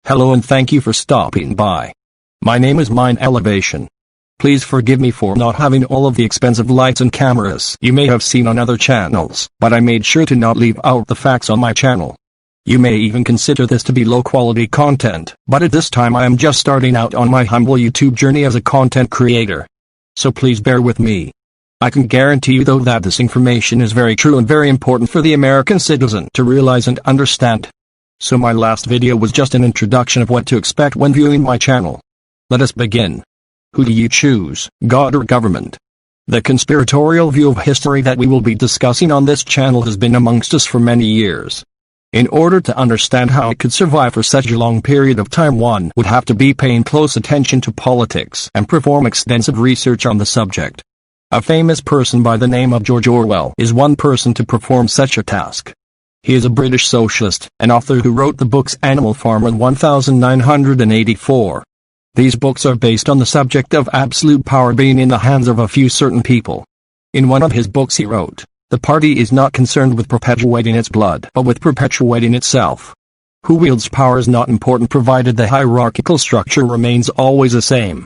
Hello and thank you for stopping by. My name is Mind Elevation. Please forgive me for not having all of the expensive lights and cameras you may have seen on other channels, but I made sure to not leave out the facts on my channel. You may even consider this to be low-quality content, but at this time I am just starting out on my humble YouTube journey as a content creator. So please bear with me. I can guarantee you though that this information is very true and very important for the American citizen to realize and understand. So my last video was just an introduction of what to expect when viewing my channel. Let us begin. Who do you choose, God or government? The conspiratorial view of history that we will be discussing on this channel has been amongst us for many years. In order to understand how it could survive for such a long period of time, one would have to be paying close attention to politics and perform extensive research on the subject. A famous person by the name of George Orwell is one person to perform such a task. He is a British socialist, an author who wrote the books Animal Farm and 1984. These books are based on the subject of absolute power being in the hands of a few certain people. In one of his books he wrote, "The party is not concerned with perpetuating its blood, but with perpetuating itself. Who wields power is not important provided the hierarchical structure remains always the same."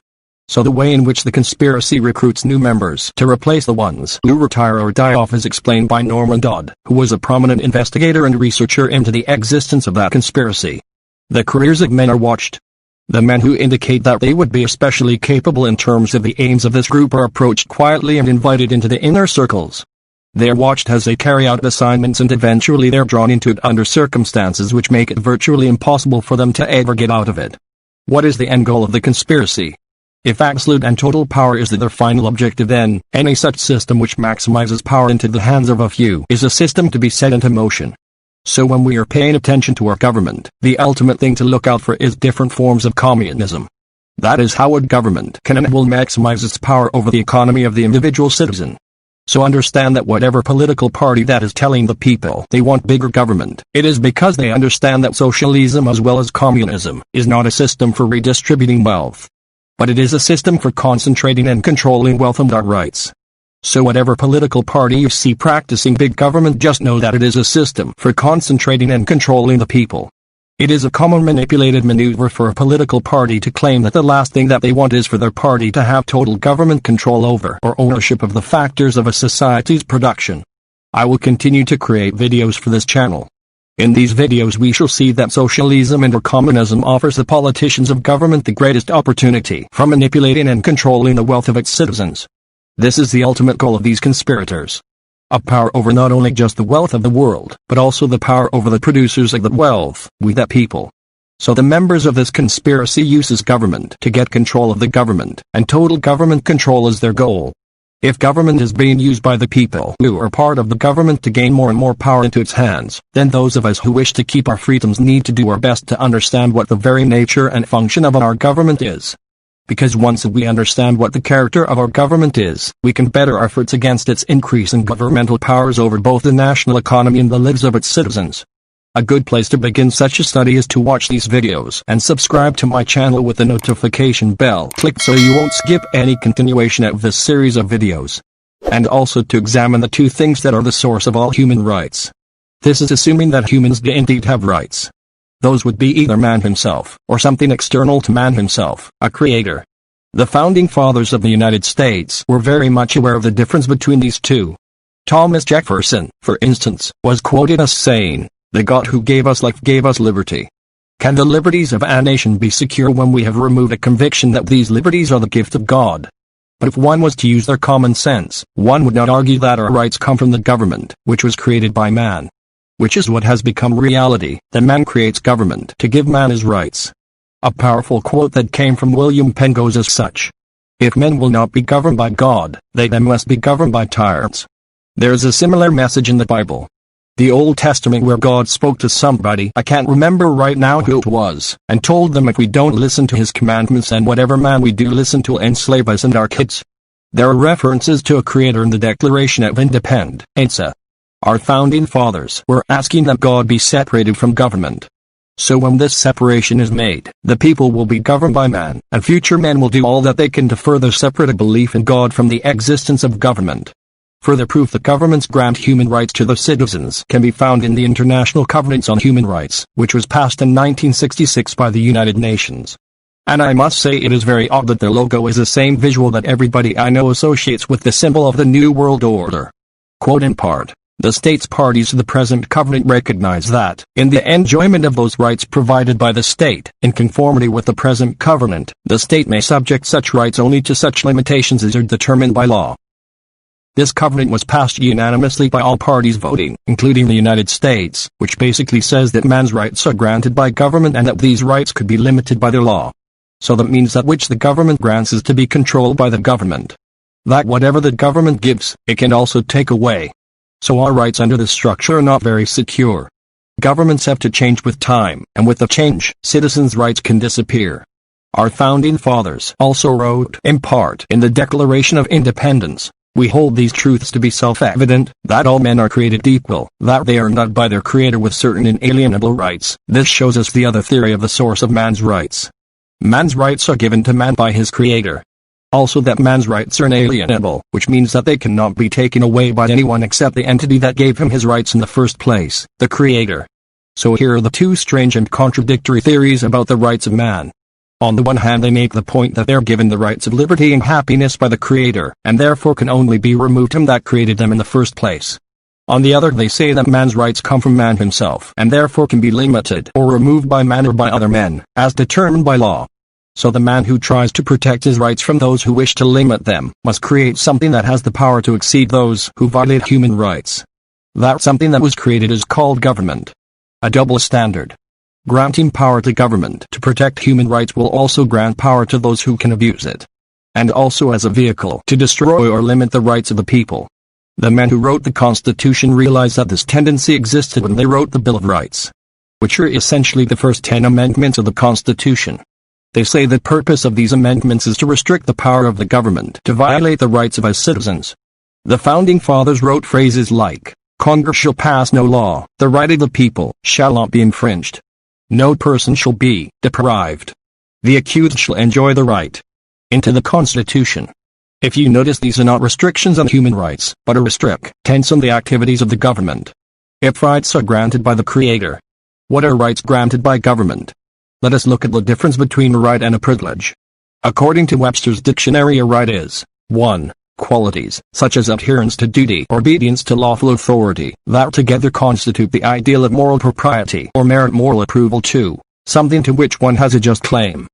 So the way in which the conspiracy recruits new members to replace the ones who retire or die off is explained by Norman Dodd, who was a prominent investigator and researcher into the existence of that conspiracy. The careers of men are watched. The men who indicate that they would be especially capable in terms of the aims of this group are approached quietly and invited into the inner circles. They are watched as they carry out assignments and eventually they are drawn into it under circumstances which make it virtually impossible for them to ever get out of it. What is the end goal of the conspiracy? If absolute and total power is their final objective, then any such system which maximizes power into the hands of a few is a system to be set into motion. So when we are paying attention to our government, the ultimate thing to look out for is different forms of communism. That is how a government can and will maximize its power over the economy of the individual citizen. So understand that whatever political party that is telling the people they want bigger government, it is because they understand that socialism as well as communism is not a system for redistributing wealth, but it is a system for concentrating and controlling wealth and our rights. So whatever political party you see practicing big government, just know that it is a system for concentrating and controlling the people. It is a common manipulated maneuver for a political party to claim that the last thing that they want is for their party to have total government control over or ownership of the factors of a society's production. I will continue to create videos for this channel. In these videos we shall see that socialism and or communism offers the politicians of government the greatest opportunity for manipulating and controlling the wealth of its citizens. This is the ultimate goal of these conspirators. A power over not only just the wealth of the world, but also the power over the producers of that wealth, we the people. So the members of this conspiracy uses government to get control of the government, and total government control is their goal. If government is being used by the people who are part of the government to gain more and more power into its hands, then those of us who wish to keep our freedoms need to do our best to understand what the very nature and function of our government is. Because once we understand what the character of our government is, we can better our efforts against its increase in governmental powers over both the national economy and the lives of its citizens. A good place to begin such a study is to watch these videos and subscribe to my channel with the notification bell clicked so you won't skip any continuation of this series of videos. And also to examine the two things that are the source of all human rights. This is assuming that humans do indeed have rights. Those would be either man himself, or something external to man himself, a creator. The founding fathers of the United States were very much aware of the difference between these two. Thomas Jefferson, for instance, was quoted as saying, "The God who gave us life gave us liberty." Can the liberties of a nation be secure when we have removed a conviction that these liberties are the gift of God? But if one was to use their common sense, one would not argue that our rights come from the government, which was created by man. Which is what has become reality, that man creates government to give man his rights. A powerful quote that came from William Penn goes as such. If men will not be governed by God, they then must be governed by tyrants. There is a similar message in the Bible. The Old Testament where God spoke to somebody, I can't remember right now who it was, and told them if we don't listen to his commandments and whatever man we do listen to will enslave us and our kids. There are references to a creator in the Declaration of Independence. Our founding fathers were asking that God be separated from government. So when this separation is made, the people will be governed by man, and future men will do all that they can to further separate a belief in God from the existence of government. Further proof that governments grant human rights to their citizens can be found in the International Covenant on Human Rights, which was passed in 1966 by the United Nations. And I must say it is very odd that their logo is the same visual that everybody I know associates with the symbol of the New World Order. Quote in part, the states parties to the present covenant recognize that, in the enjoyment of those rights provided by the state, in conformity with the present covenant, the state may subject such rights only to such limitations as are determined by law. This covenant was passed unanimously by all parties voting, including the United States, which basically says that man's rights are granted by government and that these rights could be limited by their law. So that means that which the government grants is to be controlled by the government. That whatever the government gives, it can also take away. So our rights under this structure are not very secure. Governments have to change with time, and with the change, citizens' rights can disappear. Our founding fathers also wrote, in part, in the Declaration of Independence, we hold these truths to be self-evident, that all men are created equal, that they are endowed by their Creator with certain inalienable rights. This shows us the other theory of the source of man's rights. Man's rights are given to man by his Creator. Also that man's rights are inalienable, which means that they cannot be taken away by anyone except the entity that gave him his rights in the first place, the Creator. So here are the two strange and contradictory theories about the rights of man. On the one hand they make the point that they are given the rights of liberty and happiness by the Creator, and therefore can only be removed from that created them in the first place. On the other they say that man's rights come from man himself, and therefore can be limited or removed by man or by other men, as determined by law. So the man who tries to protect his rights from those who wish to limit them, must create something that has the power to exceed those who violate human rights. That something that was created is called government. A double standard. Granting power to government to protect human rights will also grant power to those who can abuse it. And also as a vehicle to destroy or limit the rights of the people. The men who wrote the Constitution realized that this tendency existed when they wrote the Bill of Rights, which are essentially the first 10 amendments of the Constitution. They say the purpose of these amendments is to restrict the power of the government to violate the rights of its citizens. The Founding Fathers wrote phrases like, Congress shall pass no law, the right of the people shall not be infringed. No person shall be deprived. The accused shall enjoy the right into the Constitution. If you notice, these are not restrictions on human rights, but are restrictions on the activities of the government. If rights are granted by the Creator, what are rights granted by government? Let us look at the difference between a right and a privilege. According to Webster's dictionary, a right is 1. Qualities, such as adherence to duty or obedience to lawful authority, that together constitute the ideal of moral propriety or merit moral approval. 2. Something to which one has a just claim.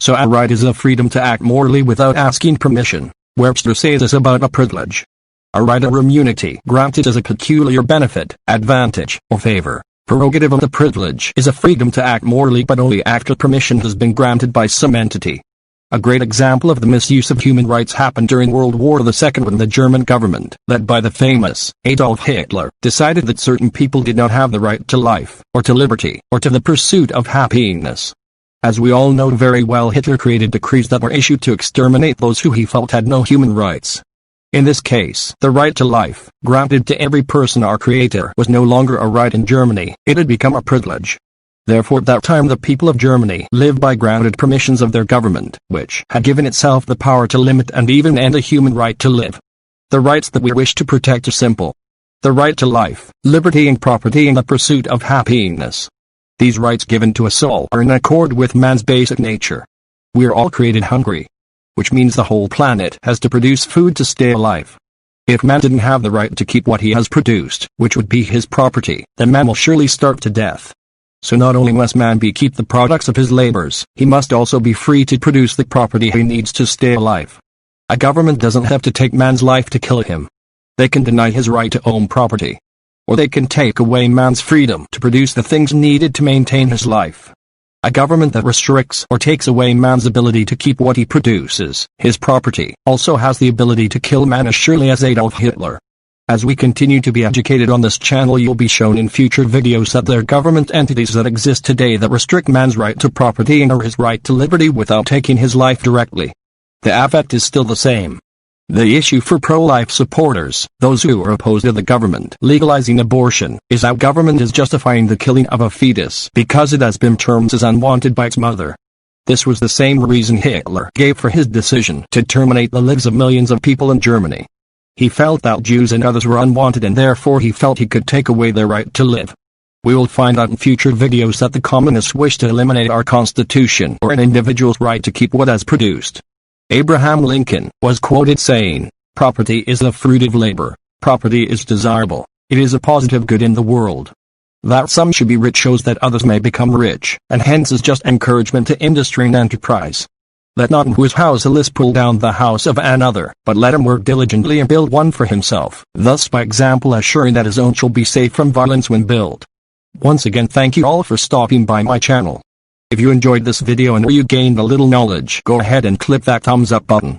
So a right is a freedom to act morally without asking permission. Webster says this about a privilege. A right or immunity granted as a peculiar benefit, advantage, or favor. Prerogative of the privilege is a freedom to act morally but only after permission has been granted by some entity. A great example of the misuse of human rights happened during World War II when the German government, led by the famous Adolf Hitler, decided that certain people did not have the right to life, or to liberty, or to the pursuit of happiness. As we all know very well, Hitler created decrees that were issued to exterminate those who he felt had no human rights. In this case, the right to life, granted to every person our Creator, was no longer a right in Germany, it had become a privilege. Therefore at that time the people of Germany lived by granted permissions of their government, which had given itself the power to limit and even end a human right to live. The rights that we wish to protect are simple. The right to life, liberty and property and the pursuit of happiness. These rights given to us all are in accord with man's basic nature. We are all created hungry, which means the whole planet has to produce food to stay alive. If man didn't have the right to keep what he has produced, which would be his property, then man will surely starve to death. So not only must man keep the products of his labors, he must also be free to produce the property he needs to stay alive. A government doesn't have to take man's life to kill him. They can deny his right to own property. Or they can take away man's freedom to produce the things needed to maintain his life. A government that restricts or takes away man's ability to keep what he produces, his property, also has the ability to kill man as surely as Adolf Hitler. As we continue to be educated on this channel, you'll be shown in future videos that there are government entities that exist today that restrict man's right to property and or his right to liberty without taking his life directly. The effect is still the same. The issue for pro-life supporters, those who are opposed to the government legalizing abortion, is that government is justifying the killing of a fetus because it has been termed as unwanted by its mother. This was the same reason Hitler gave for his decision to terminate the lives of millions of people in Germany. He felt that Jews and others were unwanted, and therefore he felt he could take away their right to live. We will find out in future videos that the communists wish to eliminate our constitution or an individual's right to keep what has produced. Abraham Lincoln was quoted saying, "Property is the fruit of labor. Property is desirable. It is a positive good in the world. That some should be rich shows that others may become rich, and hence is just encouragement to industry and enterprise. Let not him who is houseless pull down the house of another, but let him work diligently and build one for himself, thus by example assuring that his own shall be safe from violence when built." Once again, thank you all for stopping by my channel. If you enjoyed this video and or you gained a little knowledge, go ahead and click that thumbs up button.